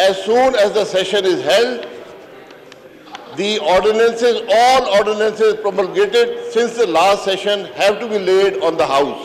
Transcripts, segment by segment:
as soon as the session is held, the ordinances, all ordinances promulgated since the last session have to be laid on the house.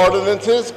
ordinances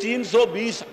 320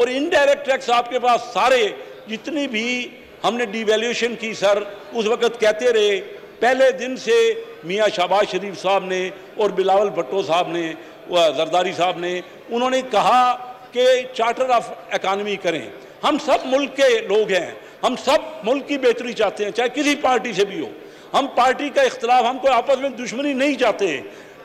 اور indirect tax آپ کے پاس سارے جتنی بھی ہم نے D ویلیوشن کی سر اس وقت کہتے رہے، پہلے دن سے میاں شہباز شریف صاحب نے اور بلاول بھٹو صاحب نے، زرداری صاحب نے، انہوں نے کہا کہ چارٹر آف اکانومی کریں. ہم سب ملک کے لوگ ہیں، ہم سب ملک کی بہتری چاہتے ہیں، چاہے کسی پارٹی سے بھی ہو. ہم پارٹی کا اختلاف، ہم کو آپس میں دشمنی نہیں چاہتے.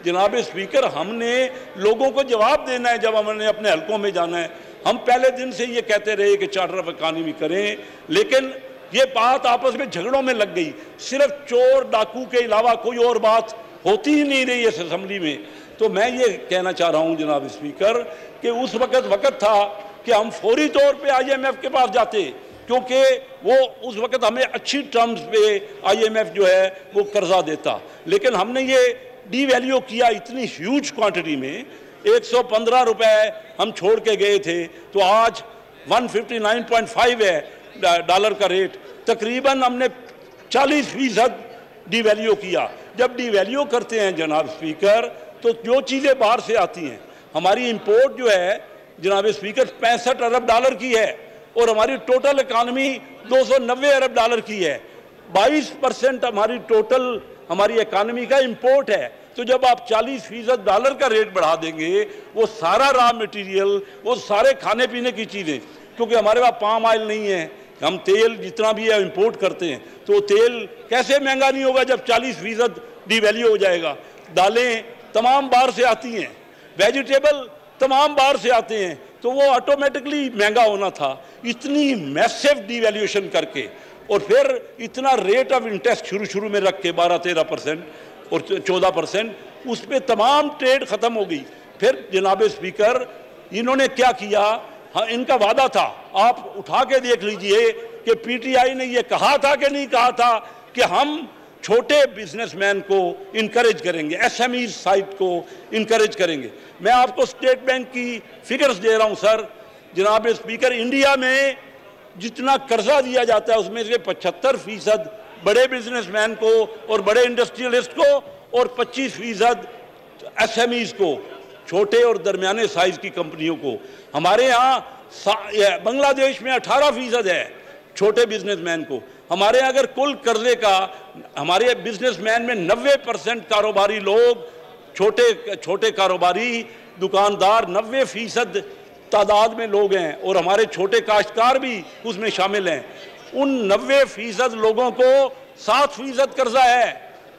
جناب اسپیکر، ہم نے لوگوں کو جواب دینا ہے جب ہم نے اپنے حلقوں میں جانا ہے. ہم پہلے دن سے یہ کہتے رہے کہ چارٹر آف اکانومی کریں، لیکن یہ بات آپس میں جھگڑوں میں لگ گئی. صرف چور ڈاکو کے علاوہ کوئی اور بات ہوتی ہی نہیں رہی اس اسمبلی میں. تو میں یہ کہنا چاہ رہا ہوں جناب اسپیکر کہ اس وقت تھا کہ ہم فوری طور پہ آئی ایم ایف کے پاس جاتے، کیونکہ وہ اس وقت ہمیں اچھی ٹرمز پہ آئی ایم ایف جو ہے وہ قرضہ دیتا. لیکن ہم نے یہ ڈی ویلیو کیا اتنی ہیوج کوانٹٹی میں، 115 روپے ہم چھوڑ کے گئے تھے، تو آج 159.5 ہے ڈالر کا ریٹ. تقریباً ہم نے 40% ڈی ویلیو کیا. جب ڈی ویلیو کرتے ہیں جناب اسپیکر تو جو چیزیں باہر سے آتی ہیں، ہماری امپورٹ جو ہے جناب اسپیکر 65 ارب ڈالر کی ہے، اور ہماری ٹوٹل اکانومی 290 ارب ڈالر کی ہے. 22% ہماری ٹوٹل ہماری اکانومی کا امپورٹ ہے. تو جب آپ 40% ڈالر کا ریٹ بڑھا دیں گے، وہ سارا را مٹیریل، وہ سارے کھانے پینے کی چیزیں، کیونکہ ہمارے پاس پام آئل نہیں ہے، ہم تیل جتنا بھی ہے امپورٹ کرتے ہیں، تو تیل کیسے مہنگا نہیں ہوگا جب 40% ڈی ویلیو ہو جائے گا. دالیں تمام باہر سے آتی ہیں، ویجیٹیبل تمام باہر سے آتے ہیں، تو وہ آٹومیٹکلی مہنگا ہونا تھا. اتنی میسیو ڈی ویلیوشن کر کے، اور پھر اتنا ریٹ آف انٹرسٹ شروع میں رکھ کے 12-13% اور 14%، اس پہ تمام ٹریڈ ختم ہو گئی. پھر جناب اسپیکر انہوں نے کیا کیا؟ ان کا وعدہ تھا، آپ اٹھا کے دیکھ لیجئے کہ پی ٹی آئی نے یہ کہا تھا کہ نہیں کہا تھا کہ ہم چھوٹے بزنس مین کو انکریج کریں گے، ایس ایم ای سائٹ کو انکریج کریں گے. میں آپ کو اسٹیٹ بینک کی فگرز دے رہا ہوں سر. جناب اسپیکر، انڈیا میں جتنا قرضہ دیا جاتا ہے اس میں سے 75% بڑے بزنس مین کو اور بڑے انڈسٹریلسٹ کو، اور 25% ایس ایم ایز کو، چھوٹے اور درمیانے سائز کی کمپنیوں کو. ہمارے ہاں بنگلہ دیش میں 18% ہے چھوٹے بزنس مین کو. ہمارے ہاں اگر کل قرضے کا، ہمارے بزنس مین میں 90% کاروباری لوگ، چھوٹے کاروباری دکاندار 90% تعداد میں لوگ ہیں، اور ہمارے چھوٹے کاشتکار بھی اس میں شامل ہیں. ان 90% لوگوں کو 7% قرضہ ہے،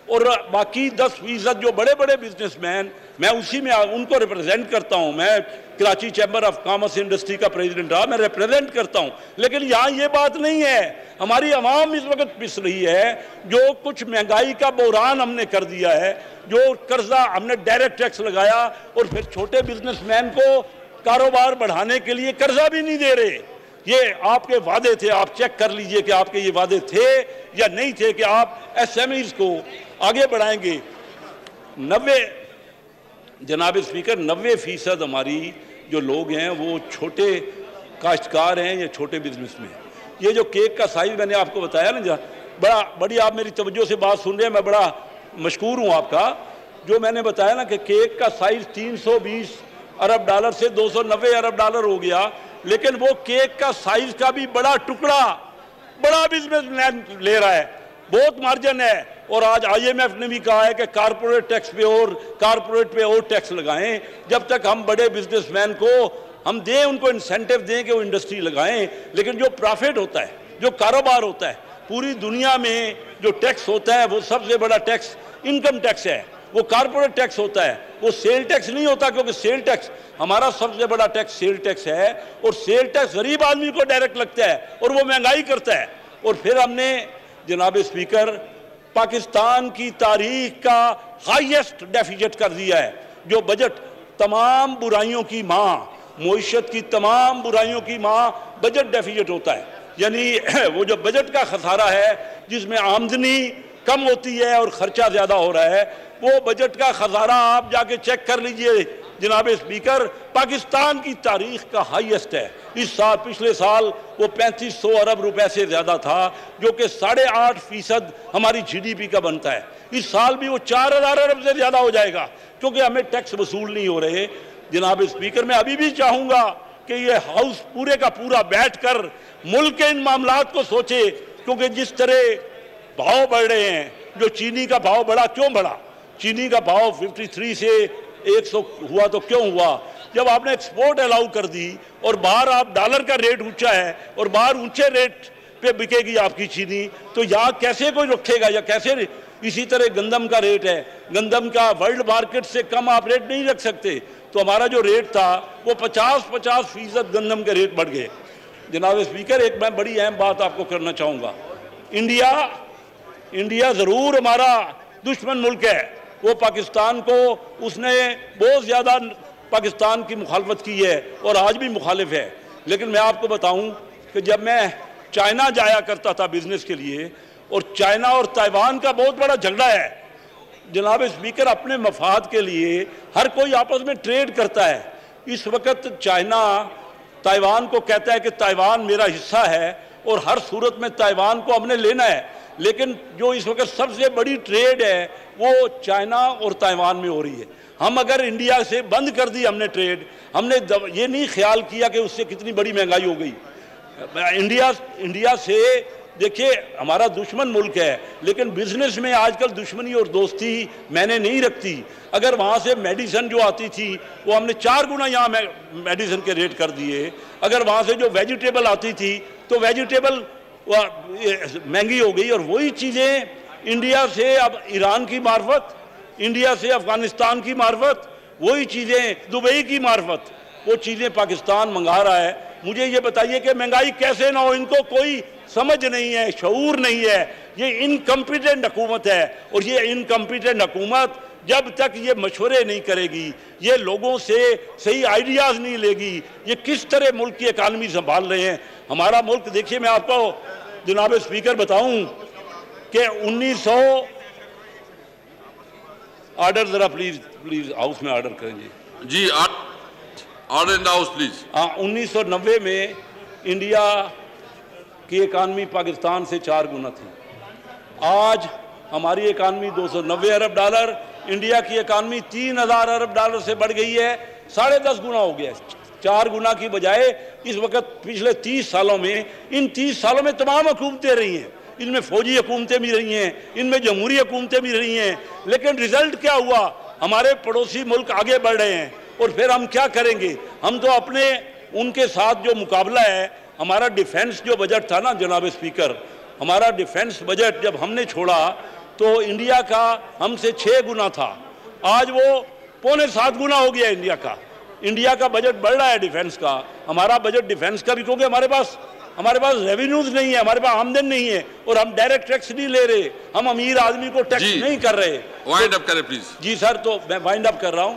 اور باقی 10% جو بڑے بڑے بزنس مین، میں اسی میں ان کو ریپرزینٹ کرتا ہوں. میں Karachi chamber of commerce industry کا پریزیڈنٹ رہا، میں ریپرزینٹ کرتا ہوں. لیکن یہاں یہ بات نہیں ہے. ہماری عوام اس وقت پس رہی ہے، جو کچھ مہنگائی کا بحران ہم نے کر دیا ہے، جو قرضہ ہم نے ڈائریکٹ ٹیکس لگایا، اور پھر چھوٹے بزنس مین کو کاروبار بڑھانے کے لیے قرضہ بھی نہیں دے رہے. یہ آپ کے وعدے تھے، آپ چیک کر لیجئے کہ آپ کے یہ وعدے تھے یا نہیں تھے کہ آپ ایس ایم ایز کو آگے بڑھائیں گے. جناب اسپیکر، 90% ہماری جو لوگ ہیں وہ چھوٹے کاشتکار ہیں یا چھوٹے بزنس میں. یہ جو کیک کا سائز میں نے آپ کو بتایا نا، بڑی آپ میری توجہ سے بات سن رہے ہیں، میں بڑا مشکور ہوں آپ کا. جو میں نے بتایا نا کہ کیک کا سائز 320 ارب ڈالر سے 290 ارب ڈالر ہو گیا، لیکن وہ کیک کا سائز کا بھی بڑا ٹکڑا بڑا بزنس مین لے رہا ہے، بہت مارجن ہے. اور آج آئی ایم ایف نے بھی کہا ہے کہ کارپوریٹ ٹیکس پہ اور ٹیکس لگائیں. جب تک ہم بڑے بزنس مین کو ہم دیں، ان کو انسینٹیو دیں کہ وہ انڈسٹری لگائیں. لیکن جو پرافٹ ہوتا ہے، جو کاروبار ہوتا ہے، پوری دنیا میں جو ٹیکس ہوتا ہے وہ سب سے بڑا ٹیکس انکم ٹیکس ہے، وہ کارپوریٹ ٹیکس ہوتا ہے، وہ سیل ٹیکس نہیں ہوتا. کیونکہ سیل ٹیکس ہمارا سب سے بڑا ٹیکس سیل ٹیکس ہے، اور سیل ٹیکس غریب آدمی کو ڈائریکٹ لگتا ہے اور وہ مہنگائی کرتا ہے. اور پھر ہم نے جناب اسپیکر پاکستان کی تاریخ کا ہائیسٹ ڈیفیسٹ کر دیا ہے. جو بجٹ تمام برائیوں کی ماں، معیشت کی تمام برائیوں کی ماں بجٹ ڈیفیسٹ ہوتا ہے. یعنی وہ جو بجٹ کا خسارہ ہے، جس میں آمدنی کم ہوتی ہے اور خرچہ زیادہ ہو رہا ہے، وہ بجٹ کا خسارہ آپ جا کے چیک کر لیجئے جناب اسپیکر، پاکستان کی تاریخ کا ہائیسٹ ہے. اس سال، پچھلے سال وہ 3500 ارب روپے سے زیادہ تھا، جو کہ 8.5% ہماری جی ڈی پی کا بنتا ہے. اس سال بھی وہ 4000 ارب سے زیادہ ہو جائے گا، کیونکہ ہمیں ٹیکس وصول نہیں ہو رہے. جناب اسپیکر، میں ابھی بھی چاہوں گا کہ یہ ہاؤس پورے کا پورا بیٹھ کر ملک کے ان معاملات کو سوچے، کیونکہ جس طرح بھاؤ بڑھ رہے ہیں، جو چینی کا بھاؤ بڑھا، کیوں بڑھا؟ چینی کا بھاؤ 53 سے 100 ہوا تو کیوں ہوا؟ جب آپ نے ایکسپورٹ الاؤ کر دی اور باہر آپ ڈالر کا ریٹ اونچا ہے اور باہر اونچے ریٹ پہ بکے گی آپ کی چینی، تو یہاں کیسے کوئی رکھے گا؟ یا کیسے؟ اسی طرح گندم کا ریٹ ہے، گندم کا ورلڈ مارکیٹ سے کم آپ ریٹ نہیں رکھ سکتے، تو ہمارا جو ریٹ تھا وہ 50% گندم کے ریٹ بڑھ گئے۔ جناب اسپیکر، ایک میں بڑی اہم بات آپ کو کرنا چاہوں گا، انڈیا ضرور ہمارا دشمن ملک ہے، وہ پاکستان کو اس نے بہت زیادہ پاکستان کی مخالفت کی ہے اور آج بھی مخالف ہے، لیکن میں آپ کو بتاؤں کہ جب میں چائنا جایا کرتا تھا بزنس کے لیے، اور چائنا اور تائیوان کا بہت بڑا جھگڑا ہے جناب اسپیکر، اپنے مفاد کے لیے ہر کوئی آپس میں ٹریڈ کرتا ہے۔ اس وقت چائنا تائیوان کو کہتا ہے کہ تائیوان میرا حصہ ہے اور ہر صورت میں تائیوان کو ہم نے لینا ہے، لیکن جو اس وقت سب سے بڑی ٹریڈ ہے وہ چائنا اور تائیوان میں ہو رہی ہے۔ ہم اگر انڈیا سے بند کر دی ہم نے ٹریڈ، ہم نے یہ نہیں خیال کیا کہ اس سے کتنی بڑی مہنگائی ہو گئی۔ انڈیا سے دیکھیے ہمارا دشمن ملک ہے، لیکن بزنس میں آج کل دشمنی اور دوستی میں نے نہیں رکھتی۔ اگر وہاں سے میڈیسن جو آتی تھی وہ ہم نے 4 گنا یہاں میڈیسن کے ریٹ کر دیے، اگر وہاں سے جو ویجیٹیبل آتی تھی تو ویجیٹیبل مہنگی ہو گئی، اور وہی چیزیں انڈیا سے اب ایران کی معرفت، انڈیا سے افغانستان کی معرفت، وہی چیزیں دبئی کی معرفت، وہ چیزیں پاکستان منگا رہا ہے۔ مجھے یہ بتائیے کہ مہنگائی کیسے نہ ہو؟ ان کو کوئی سمجھ نہیں ہے، شعور نہیں ہے، یہ انکمپیٹنٹ حکومت ہے، اور یہ انکمپیٹنٹ حکومت جب تک یہ مشورے نہیں کرے گی، یہ لوگوں سے صحیح آئیڈیاز نہیں لے گی، یہ کس طرح ملک کی اکانومی سنبھال رہے ہیں۔ ہمارا ملک دیکھیے، میں آپ کو جناب اسپیکر بتاؤں کہ 1900 آرڈر ذرا پلیز ہاؤس میں آرڈر کریں جی order in the house please. 1990 میں انڈیا کی اکانومی پاکستان سے 4 گنا تھی، آج ہماری اکانومی $290 ارب، انڈیا کی اکانومی $3000 ارب سے بڑھ گئی ہے، 10.5 گنا ہو گیا ہے۔ 4 گنا کی بجائے اس وقت پچھلے 30 سالوں میں، ان 30 سالوں میں تمام حکومتیں رہی ہیں، ان میں فوجی حکومتیں بھی رہی ہیں، ان میں جمہوری حکومتیں بھی رہی ہیں، لیکن ریزلٹ کیا ہوا؟ ہمارے پڑوسی ملک آگے بڑھ رہے ہیں، اور پھر ہم کیا کریں گے؟ ہم تو اپنے ان کے ساتھ جو مقابلہ ہے، ہمارا ڈیفنس جو بجٹ تھا نا جناب اسپیکر، ہمارا ڈیفنس بجٹ جب ہم نے چھوڑا تو انڈیا کا ہم سے 6 گنا تھا، آج وہ 6.25 گنا ہو گیا انڈیا کا۔ انڈیا کا بجٹ بڑھ رہا ہے ڈیفنس کا، ہمارا بجٹ ڈیفنس کا بھی، کیونکہ ہمارے پاس ریونیوز نہیں ہے، ہمارے پاس آمدن نہیں ہے، اور ہم ڈائریکٹ ٹیکس نہیں لے رہے، ہم امیر آدمی کو ٹیکس نہیں کر رہے۔ وائنڈ اپ کریں پلیز۔ جی سر، تو میں وائنڈ اپ کر رہا ہوں۔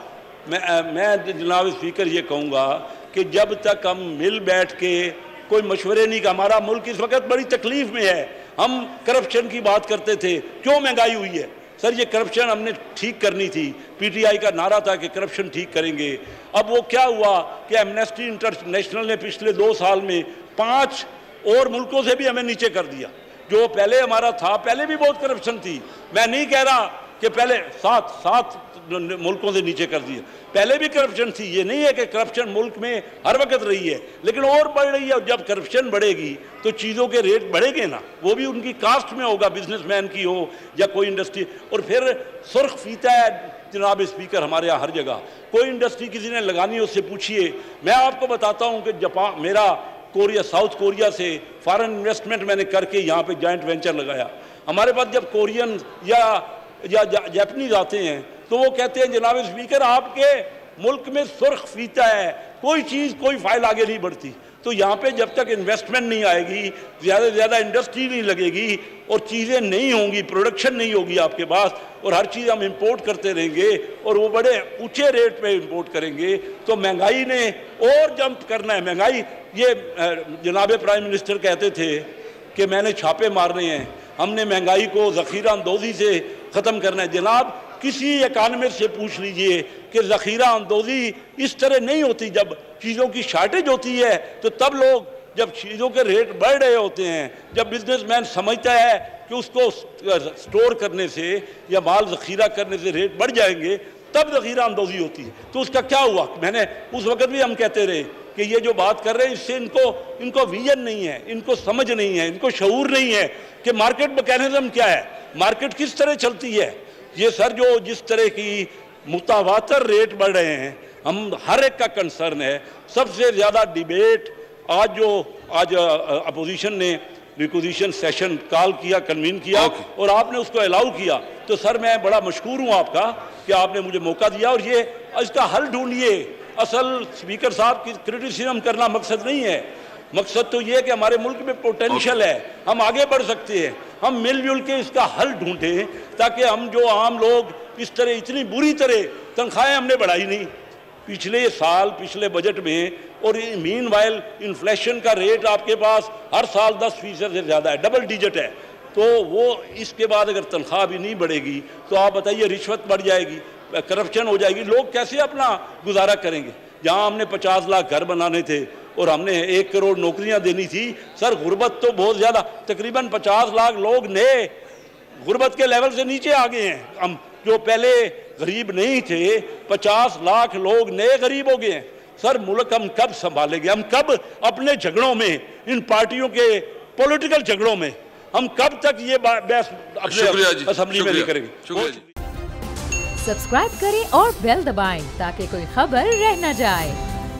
میں جناب اسپیکر یہ کہوں گا کہ جب تک ہم مل بیٹھ کے کوئی مشورے نہیں، کہ ہمارا ملک اس وقت بڑی تکلیف میں ہے، ہم کرپشن کی بات کرتے تھے، کیوں مہنگائی ہوئی ہے؟ سر یہ کرپشن ہم نے ٹھیک کرنی تھی، پی ٹی آئی کا نعرہ تھا کہ کرپشن ٹھیک کریں گے۔ اب وہ کیا ہوا کہ ایمنسٹی انٹرنیشنل نے پچھلے 2 سال میں 5 اور ملکوں سے بھی ہمیں نیچے کر دیا۔ جو پہلے ہمارا تھا، پہلے بھی بہت کرپشن تھی، میں نہیں کہہ رہا کہ پہلے 7 ملکوں سے نیچے کر دیا، پہلے بھی کرپشن تھی، یہ نہیں ہے کہ کرپشن ملک میں ہر وقت رہی ہے، لیکن اور بڑھ رہی ہے، اور جب کرپشن بڑھے گی تو چیزوں کے ریٹ بڑھے گے نا، وہ بھی ان کی کاسٹ میں ہوگا، بزنس مین کی ہو یا کوئی انڈسٹری۔ اور پھر سرخ فیتا ہے جناب اسپیکر ہمارے یہاں ہر جگہ، کوئی انڈسٹری کسی نے لگانی ہے اس سے پوچھئے۔ میں آپ کو بتاتا ہوں کہ میرا ساؤتھ کوریا سے فارن انویسٹمنٹ میں نے کر کے یہاں پہ جوائنٹ وینچر لگایا۔ ہمارے پاس جب کورین یا جاپنیز آتے ہیں تو وہ کہتے ہیں جناب اسپیکر آپ کے ملک میں سرخ فیتا ہے، کوئی چیز کوئی فائل آگے نہیں بڑھتی۔ تو یہاں پہ جب تک انویسٹمنٹ نہیں آئے گی، زیادہ سے زیادہ انڈسٹری نہیں لگے گی، اور چیزیں نہیں ہوں گی، پروڈکشن نہیں ہوگی آپ کے پاس، اور ہر چیز ہم امپورٹ کرتے رہیں گے اور وہ بڑے اونچے ریٹ پہ امپورٹ کریں گے، تو مہنگائی نے اور جمپ کرنا ہے۔ مہنگائی، یہ جناب پرائم منسٹر کہتے تھے کہ میں نے چھاپے مارنے ہیں، ہم نے مہنگائی کو ذخیرہ اندوزی سے ختم کرنا ہے۔ جناب کسی اکانومسٹ سے پوچھ لیجئے کہ ذخیرہ اندوزی اس طرح نہیں ہوتی، جب چیزوں کی شارٹیج ہوتی ہے تو تب لوگ، جب چیزوں کے ریٹ بڑھ رہے ہوتے ہیں، جب بزنس مین سمجھتا ہے کہ اس کو سٹور کرنے سے یا مال ذخیرہ کرنے سے ریٹ بڑھ جائیں گے، تب ذخیرہ اندوزی ہوتی ہے۔ تو اس کا کیا ہوا؟ میں نے اس وقت بھی ہم کہتے رہے کہ یہ جو بات کر رہے ہیں اس سے ان کو ویژن نہیں ہے، ان کو سمجھ نہیں ہے، ان کو شعور نہیں ہے کہ مارکیٹ میکینزم کیا ہے، مارکیٹ کس طرح چلتی ہے۔ یہ سر جو جس طرح کی متواتر ریٹ بڑھ رہے ہیں، ہم ہر ایک کا کنسرن ہے۔ سب سے زیادہ ڈیبیٹ آج اپوزیشن نے ریکوزیشن سیشن کال کیا، کنوین کیا، اور آپ نے اس کو الاؤ کیا، تو سر میں بڑا مشکور ہوں آپ کا کہ آپ نے مجھے موقع دیا، اور یہ اس کا حل ڈھونڈیے۔ اصل اسپیکر صاحب کی کرٹیسزم کرنا مقصد نہیں ہے، مقصد تو یہ ہے کہ ہمارے ملک میں پوٹینشل ہے، ہم آگے بڑھ سکتے ہیں، ہم مل جل کے اس کا حل ڈھونڈیں تاکہ ہم جو عام لوگ اس طرح اتنی بری طرح تنخواہیں ہم نے بڑھائی نہیں پچھلے سال، پچھلے بجٹ میں، اور مین وائل انفلیشن کا ریٹ آپ کے پاس ہر سال 10% سے زیادہ ہے، ڈبل ڈیجٹ ہے، تو وہ اس کے بعد اگر تنخواہ بھی نہیں بڑھے گی تو آپ بتائیے رشوت بڑھ جائے گی، کرپشن ہو جائے گی، لوگ کیسے اپنا گزارا کریں گے؟ جہاں ہم نے 50 لاکھ گھر بنانے تھے اور ہم نے 1 کروڑ نوکریاں دینی تھی، سر غربت تو بہت زیادہ، تقریباً 50 لاکھ لوگ نئے غربت کے لیول سے نیچے آ گئے ہیں، ہم جو پہلے غریب نہیں تھے 50 لاکھ لوگ نئے غریب ہو گئے ہیں۔ سر ملک ہم کب سنبھالیں گے؟ ہم کب اپنے جھگڑوں میں، ان پارٹیوں کے پولیٹیکل جھگڑوں میں، ہم کب تک یہ بحث اپنے اسمبلی میں نہیں کریں گے؟ سبسکرائب کریں اور بیل دبائیں تاکہ کوئی خبر رہ نہ جائے۔